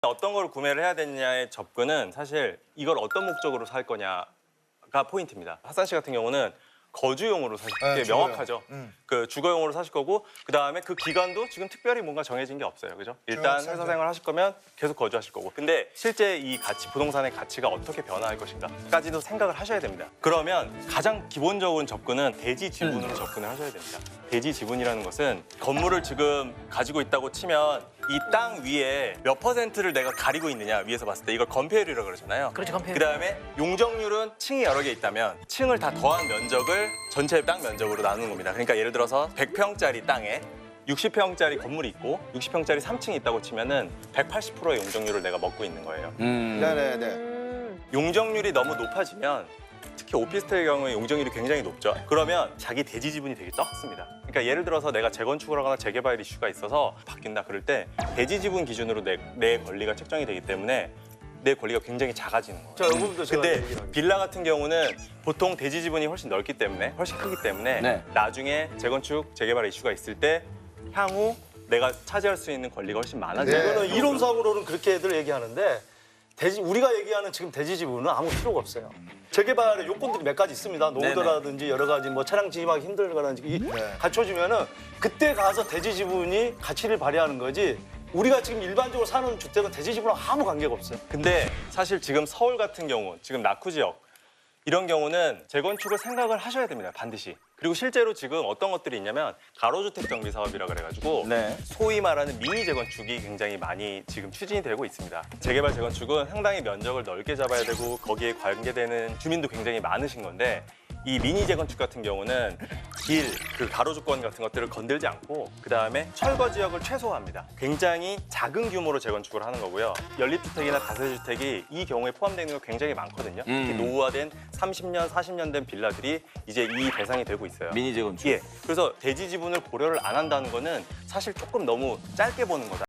어떤 걸 구매를 해야 되느냐의 접근은 사실 이걸 어떤 목적으로 살 거냐가 포인트입니다. 하산 씨 같은 경우는 거주용으로 사실 게 주거용. 명확하죠. 그 주거용으로 사실 거고 그다음에 그 기간도 지금 특별히 뭔가 정해진 게 없어요. 그죠? 일단 회사 생활 하실 거면 계속 거주하실 거고. 근데 실제 이 가치, 부동산의 가치가 어떻게 변화할 것인가까지도 생각을 하셔야 됩니다. 그러면 가장 기본적인 접근은 대지 지분으로 접근을 하셔야 됩니다. 대지 지분이라는 것은 건물을 지금 가지고 있다고 치면 이 땅 위에 몇 퍼센트를 내가 가리고 있느냐 위에서 봤을 때 이걸 건폐율이라고 그러잖아요. 그렇죠, 건폐율. 그다음에 용적률은 층이 여러 개 있다면 층을 다 더한 면적을 전체 땅 면적으로 나누는 겁니다. 그러니까 예를 들어서 100평짜리 땅에 60평짜리 건물이 있고 60평짜리 3층이 있다고 치면은 180%의 용적률을 내가 먹고 있는 거예요. 네네네. 용적률이 너무 높아지면 특히 오피스텔의 경우에 용적률이 굉장히 높죠. 그러면 자기 대지 지분이 되게 적습니다. 그러니까 예를 들어서 내가 재건축을 하거나 재개발 이슈가 있어서 바뀐다 그럴 때 대지 지분 기준으로 내 권리가 책정이 되기 때문에 내 권리가 굉장히 작아지는 거예요. 자, 이 부분도 제가 근데 얘기를 하겠습니다. 빌라 같은 경우는 보통 대지 지분이 훨씬 넓기 때문에 훨씬 크기 때문에 네. 나중에 재건축, 재개발 이슈가 있을 때 향후 내가 차지할 수 있는 권리가 훨씬 많아져요. 네. 이거는 이론상으로는 그렇게들 얘기하는데 우리가 얘기하는 지금 대지 지분은 아무 필요가 없어요. 재개발의 요건들이 몇 가지 있습니다. 노후도라든지 여러 가지 뭐 차량 진입하기 힘들거라든지 갖춰지면은 그때 가서 대지 지분이 가치를 발휘하는 거지. 우리가 지금 일반적으로 사는 주택은 대지 지분하고 아무 관계가 없어요. 근데 사실 지금 서울 같은 경우, 지금 낙후 지역 이런 경우는 재건축을 생각을 하셔야 됩니다. 반드시. 그리고 실제로 지금 어떤 것들이 있냐면 가로주택 정비 사업이라 그래가지고 네. 소위 말하는 미니 재건축이 굉장히 많이 지금 추진이 되고 있습니다. 재개발 재건축은 상당히 면적을 넓게 잡아야 되고 거기에 관계되는 주민도 굉장히 많으신 건데 이 미니 재건축 같은 경우는 그 가로 조건 같은 것들을 건들지 않고 그다음에 철거 지역을 최소화합니다. 굉장히 작은 규모로 재건축을 하는 거고요. 연립주택이나 다세대주택이 이 경우에 포함되어 있는 거 굉장히 많거든요. 특히 노후화된 30년, 40년 된 빌라들이 이제 이 대상이 되고 있어요. 미니 재건축. 예. 그래서 대지 지분을 고려를 안 한다는 거는 사실 조금 너무 짧게 보는 거다.